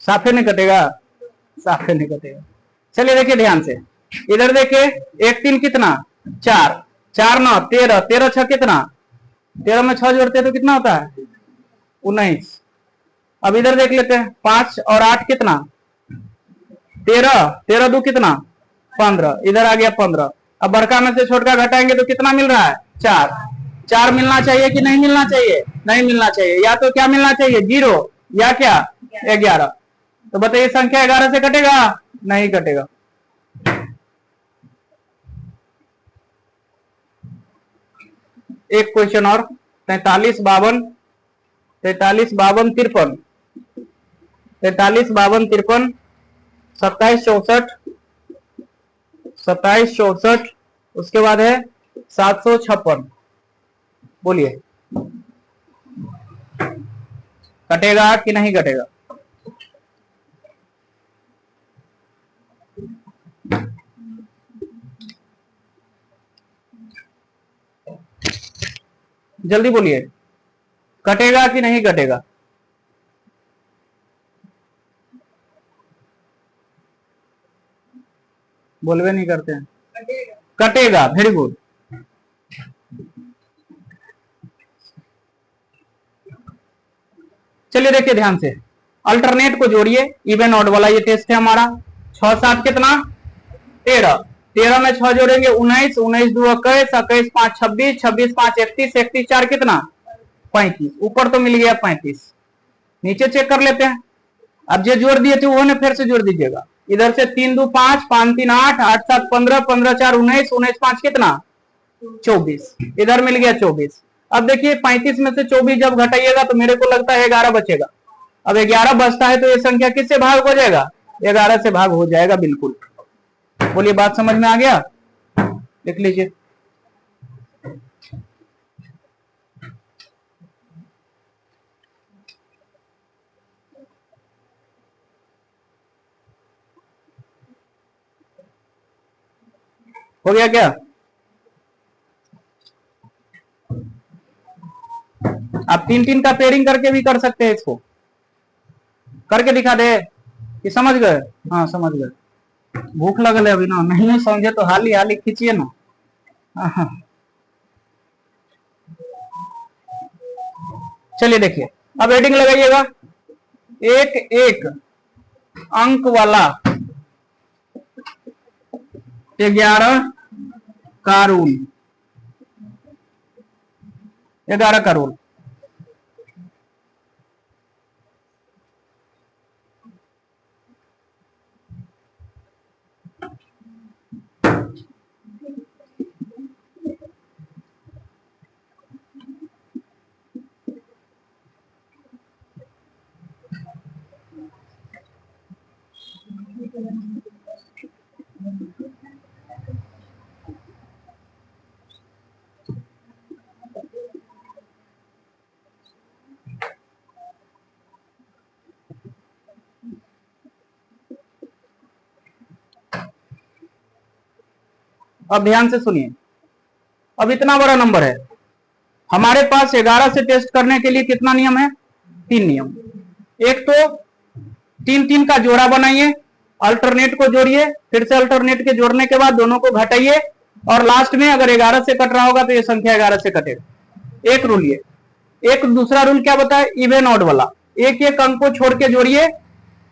साफे नहीं कटेगा, साफे नहीं कटेगा। चलिए देखिए ध्यान से, इधर देखिए 1 3 कितना 4, 4 9 13, 13 6 कितना, 13 में 6 जोड़ते हैं तो कितना होता है 19। अब इधर देख लेते हैं 5 और 8 कितना 13, 13 2 कितना 15, इधर आ गया 15। अब बड़का में से छोटका घटाएंगे तो कितना मिल रहा है 4। 4 मिलना चाहिए कि नहीं मिलना चाहिए, नहीं मिलना चाहिए, या तो क्या मिलना चाहिए 0 या क्या 11। तो बताइए संख्या 11 से कटेगा नहीं कटेगा। एक क्वेश्चन और, 43 52, 43 52 53, 43 52 53, 27 64, 27 64, उसके बाद है 756। बोलिए कटेगा कि नहीं कटेगा। जल्दी बोलिए कटेगा कि नहीं कटेगा। बोलवे नहीं करते हैं, कटेगा, वेरी गुड। चलिए देखिए ध्यान से, अल्टरनेट को जोड़िए, इवन ऑड वाला ये टेस्ट है हमारा। 6 7 कितना 13, 13 में 6 जोड़ेंगे 19, 19 2 21, 21 5 26, 26 5 31, 31 4 कितना 35, ऊपर तो मिल गया 35, नीचे चेक कर लेते हैं। अब जो जोड़ दिए थे वो ने फिर से जोड़ दीजिएगा। इधर से 3 2 5, 5 3 8, 8 7 15, 15 4 19, 19 5 कितना 24, इधर मिल गया 24। अब देखिए 35 में से 24 जब घटाइएगा तो मेरे को लगता है 11 बचेगा। अब 11 बचता है तो ये संख्या किससे भाग हो जाएगा 11 से भाग हो जाएगा, बिल्कुल। बोलिए बात समझ में आ गया, लिख लीजिए। हो गया क्या। आप 3 3 का पेयरिंग करके भी कर सकते हैं, इसको करके दिखा दे कि समझ गए। हाँ समझ गए। भूख लगल है अभी ना, नहीं समझे तो हाली हाली खींचिए ना। हाँ। चलिए देखिए, अब हेडिंग लगाइएगा, एक एक अंक वाला 11 का रूल, 11 का रूल। अब ध्यान से सुनिए, अब इतना बड़ा नंबर है, हमारे पास 11 से टेस्ट करने के लिए कितना नियम है? 3 नियम। एक तो 3 का जोड़ा बनाइए, अल्टरनेट को जोड़िए, फिर से अल्टरनेट के जोड़ने के बाद दोनों को घटाइए, और लास्ट में अगर 11 से कट रहा होगा तो ये संख्या 11 से कटेगा। एक रूल ये। एक दूसरा रूल क्या बताया? इवन ऑड वाला, एक एक अंक को छोड़ के जोड़िए,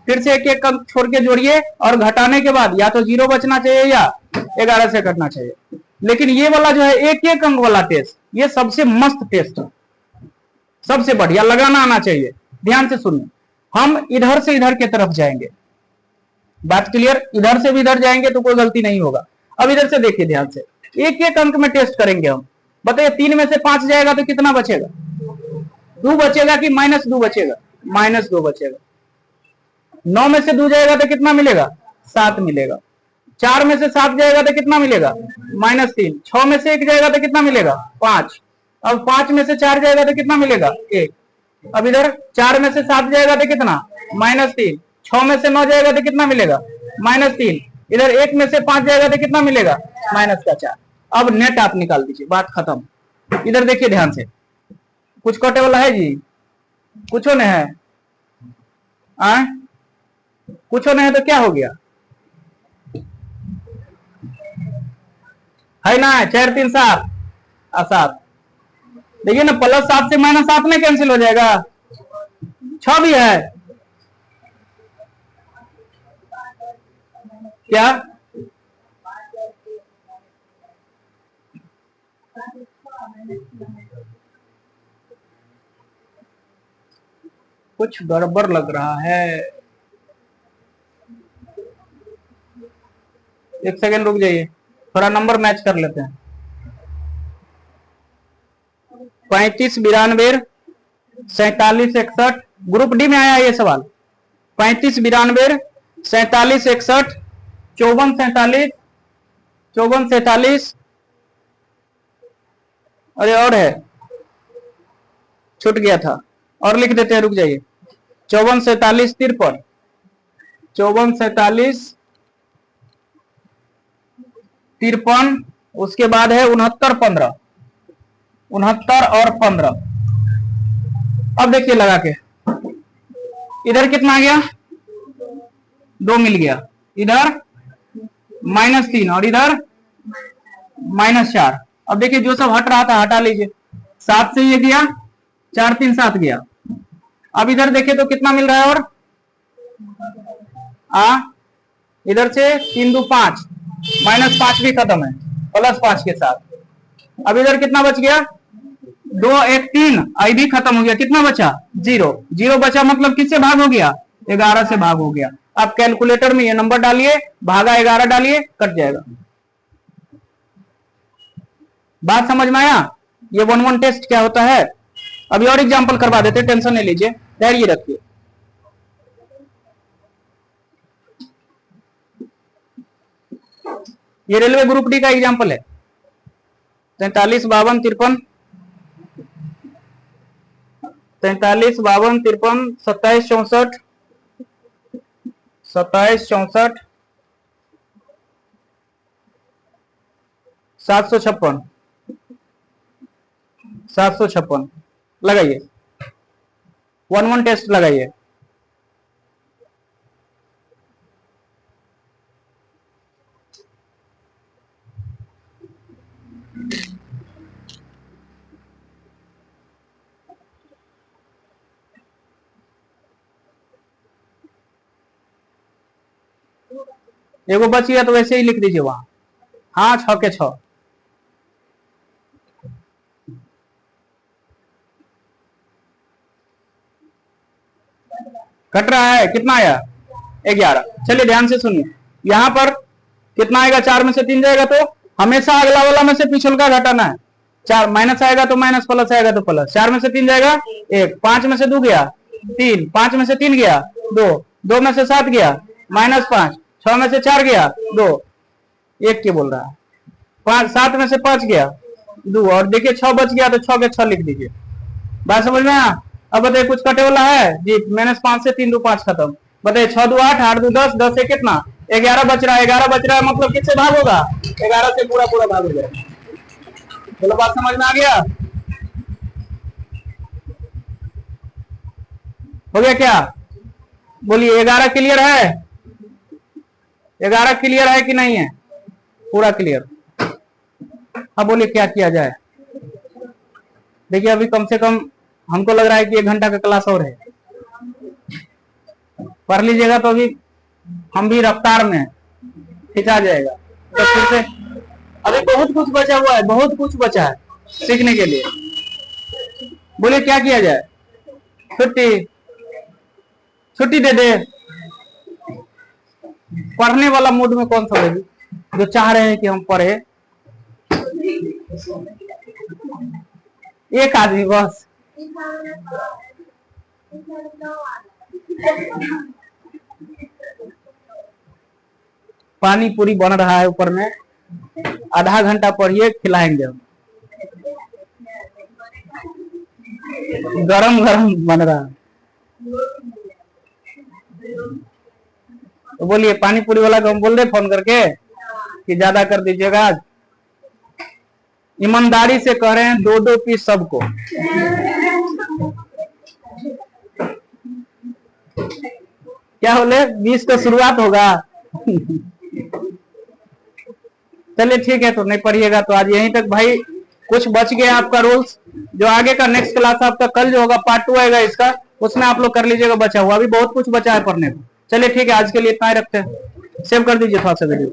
फिर से एक एक अंक छोड़ के जोड़िए, और घटाने के बाद या तो 0 बचना चाहिए या 11 से कटना चाहिए। लेकिन ये वाला जो है एक एक अंक वाला टेस्ट, ये सबसे मस्त टेस्ट है, सबसे बढ़िया, लगाना आना चाहिए। ध्यान से सुनिए, हम इधर से इधर की तरफ जाएंगे, बात क्लियर? इधर से भी इधर जाएंगे तो कोई गलती नहीं होगा। अब इधर से देखिए ध्यान से, एक एक अंक में टेस्ट करेंगे हम। बताइए 3 में से 5 जाएगा तो कितना बचेगा? 2 बचेगा कि -2 बचेगा? -2 बचेगा। 9 में से 2 जाएगा तो कितना मिलेगा? 7 मिलेगा। 4 में से 7 जाएगा तो कितना मिलेगा? -3। 6 में से 1 जाएगा तो कितना मिलेगा? 5। अब 5 में से 4 जाएगा तो कितना मिलेगा? 1। अब इधर 4 में से 7 जाएगा तो कितना? -3। 6 में से 9 जाएगा तो कितना मिलेगा? -3। इधर 1 में से 5 जाएगा तो कितना मिलेगा? -4। अब नेट आप निकाल दीजिए, बात खत्म। इधर देखिए ध्यान से, कुछ कटे वाला है जी? कुछ नहीं है? कुछ नहीं है तो क्या हो गया? है ना? 4 3 7 7। देखिए ना, +7 से -7 में कैंसिल हो जाएगा। 6 भी है क्या? कुछ गड़बड़ लग रहा है, एक सेकंड रुक जाइए, थोड़ा नंबर मैच कर लेते हैं। 35 92 47 61, ग्रुप डी में आया ये सवाल। 35 92 47 61 54 47 54 47, अरे और है, छूट गया था, और लिख देते हैं, रुक जाइए। 54 47 53, 54 47 53, उसके बाद है 69 15, 69 और 15। अब देखिए लगा के, इधर कितना आ गया? 2 मिल गया, इधर -3 और इधर -4। अब देखिए जो सब हट रहा था हटा लीजिए। 7 से ये गया, 4 3 7 गया। अब इधर देखिए तो कितना मिल रहा है? और इधर से 3 2 5, -5 भी खत्म है, +5 के साथ। अब इधर कितना बच गया? 2 1 3, आई भी खत्म हो गया। कितना बचा? 0 0 बचा, मतलब किससे भाग हो गया? 11 से भाग हो गया। आप कैलकुलेटर में ये नंबर डालिए, भागा 11 डालिए, कट जाएगा। बात समझ में आया? ये 1-1 टेस्ट क्या होता है? अभी और एग्जांपल करवा देते, टेंशन नहीं लीजिए, धैर्य रखिए। ये रेलवे ग्रुप डी का एग्जांपल है। 43 52 53, 43 52 53, 27 64, 27 64, 756, 756 लगाइए। 1-1 टेस्ट लगाइए। एगो बच गया तो वैसे ही लिख दीजिए वहां। हाँ, 6 के 6। कट रहा है, कितना आया? 11। चलिए ध्यान से सुनिए, यहां पर कितना आएगा? 4 में से 3 जाएगा तो हमेशा अगला वाला में से पिछल का घटाना है। 4 माइनस आएगा तो माइनस, प्लस आएगा तो प्लस। 4 में से 3 जाएगा 1, 5 में से 2 गया 3, 5 में से 3 गया 2, 2 में से 7 गया -5, 6 में से 4 गया 2, 1 के बोल रहा है। 7 में से 5 गया 2, और देखिए 6 बच गया तो 6 के 6 लिख दीजिए। बात समझ में आया? अब बताइए कुछ कटे वाला है जी? -5 से 3 2 5 खत्म। बताइए 6 2 8, 8 2 10, 10 से कितना? 11 बच रहा है, 11 बच रहा है, मतलब किससे भाग होगा? 11 से पूरा पूरा भाग हो जाएगा। चलो बात समझ में आ गया? हो गया क्या? बोलिए 11 क्लियर है? 11 क्लियर है कि नहीं है? पूरा क्लियर। अब बोलिए क्या किया जाए? देखिए अभी कम से कम हमको लग रहा है कि 1 घंटा का क्लास और है, पढ़ लीजिएगा तो अभी हम भी रफ्तार में खिंचा जाएगा। तो फिर से अभी बहुत कुछ बचा हुआ है, बहुत कुछ बचा है सीखने के लिए। बोलिए क्या किया जाए? छुट्टी? छुट्टी दे दे? पढ़ने वाला मूड में कौन सा है जो चाह रहे हैं कि हम पढ़े? एक आदमी बस। पानी पूरी बन रहा है ऊपर में, आधा घंटा पढ़िए, खिलाएंगे हम। गरम गरम बन रहा है। तो बोलिए पानी पूरी वाला को हम बोल रहे फोन करके कि ज्यादा कर दीजिएगा। आज ईमानदारी से कह रहे हैं 2-2 पीस सबको। क्या बोले? 20 का शुरुआत होगा। चलिए ठीक है, तो नहीं पढ़िएगा तो आज यहीं तक भाई। कुछ बच गया आपका रूल्स, जो आगे का नेक्स्ट क्लास आपका कल जो होगा पार्ट 2 आएगा इसका, उसमें आप लोग कर लीजिएगा बचा हुआ। अभी बहुत कुछ बचा है पढ़ने को। चलिए ठीक है, आज के लिए इतना ही रखते हैं। सेव कर दीजिए थोड़ा सा वीडियो।